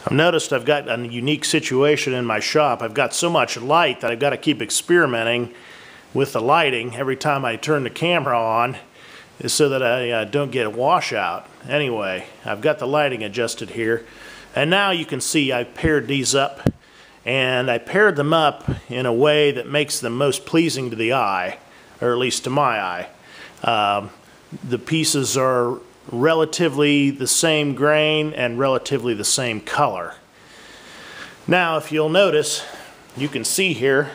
I've noticed I've got a unique situation in my shop. I've got so much light that I've got to keep experimenting with the lighting every time I turn the camera on, is so that I don't get a washout. Anyway, I've got the lighting adjusted here, and now you can see I paired these up, and I paired them up in a way that makes them most pleasing to the eye, or at least to my eye. The pieces are relatively the same grain and relatively the same color. Now, if you'll notice, you can see here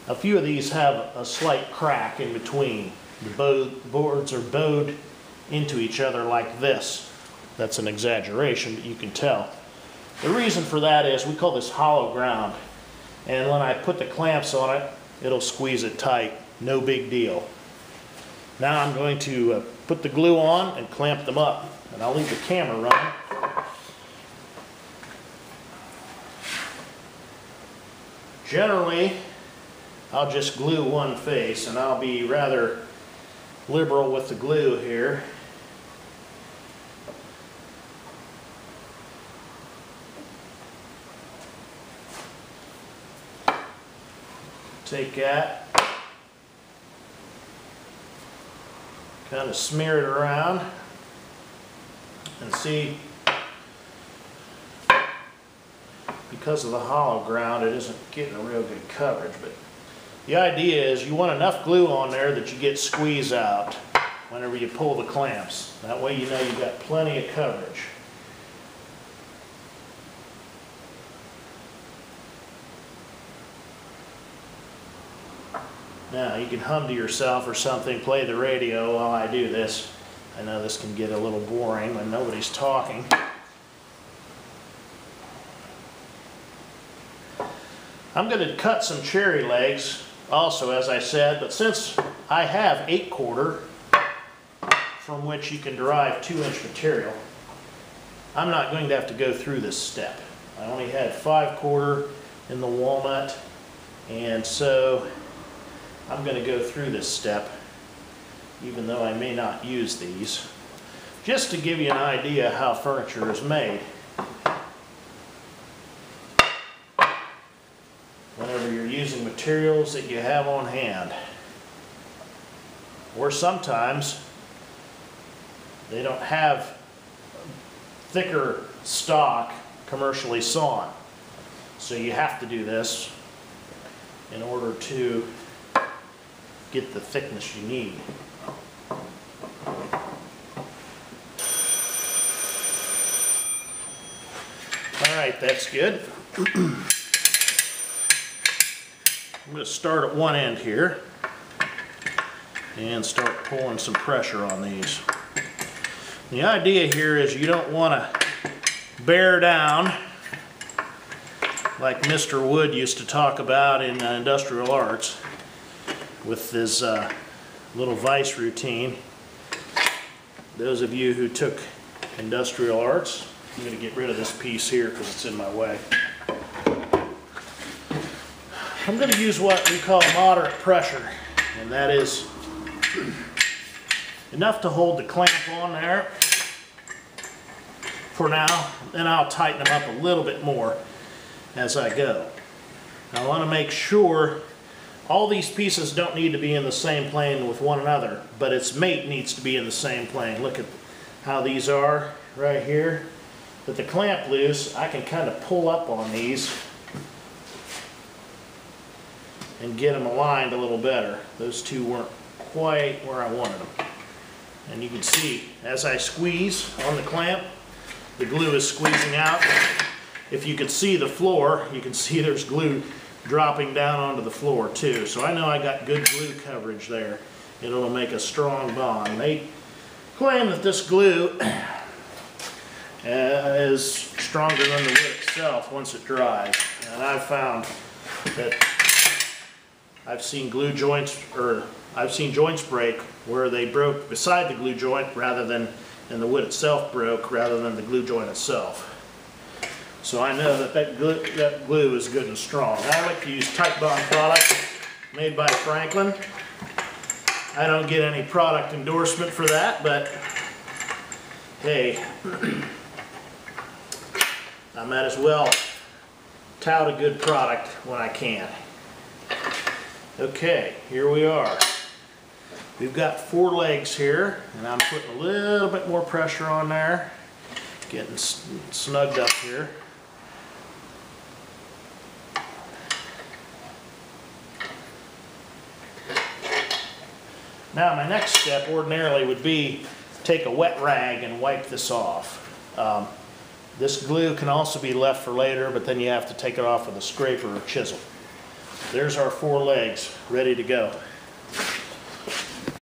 a few of these have a slight crack in between. The boards are bowed into each other like this. That's an exaggeration, but you can tell. The reason for that is we call this hollow ground, and when I put the clamps on it, it'll squeeze it tight. No big deal. Now I'm going to put the glue on and clamp them up, and I'll leave the camera running. Generally, I'll just glue one face, and I'll be rather liberal with the glue here. Take that, kind of smear it around, and see, because of the hollow ground, it isn't getting a real good coverage, but the idea is you want enough glue on there that you get squeeze out whenever you pull the clamps. That way you know you've got plenty of coverage. Now you can hum to yourself or something, play the radio while I do this. I know this can get a little boring when nobody's talking. I'm going to cut some cherry legs also, as I said, but since I have 8/4 from which you can derive 2-inch material, I'm not going to have to go through this step. I only had 5/4 in the walnut, and so I'm going to go through this step, even though I may not use these, just to give you an idea how furniture is made. Whenever you're using materials that you have on hand, or sometimes they don't have thicker stock commercially sawn, so you have to do this in order to get the thickness you need. Alright, that's good. I'm going to start at one end here and start pulling some pressure on these. The idea here is you don't want to bear down like Mr. Wood used to talk about in Industrial Arts with his little vise routine. Those of you who took Industrial Arts, I'm going to get rid of this piece here because it's in my way. I'm going to use what we call moderate pressure, and that is enough to hold the clamp on there for now. Then I'll tighten them up a little bit more as I go. I want to make sure all these pieces don't need to be in the same plane with one another, but its mate needs to be in the same plane. Look at how these are right here. With the clamp loose, I can kind of pull up on these and get them aligned a little better. Those two weren't quite where I wanted them. And you can see, as I squeeze on the clamp, the glue is squeezing out. If you could see the floor, you can see there's glue dropping down onto the floor too. So I know I got good glue coverage there. It'll make a strong bond. They claim that this glue is stronger than the wood itself once it dries. And I've found that I've seen joints break where they broke beside the glue joint and the wood itself broke rather than the glue joint itself. So I know that glue is good and strong. I like to use Titebond products made by Franklin. I don't get any product endorsement for that, but hey, I might as well tout a good product when I can. Okay, here we are. We've got 4 legs here, and I'm putting a little bit more pressure on there, getting snugged up here. Now my next step ordinarily would be take a wet rag and wipe this off. This glue can also be left for later, but then you have to take it off with a scraper or chisel. There's our 4 legs ready to go.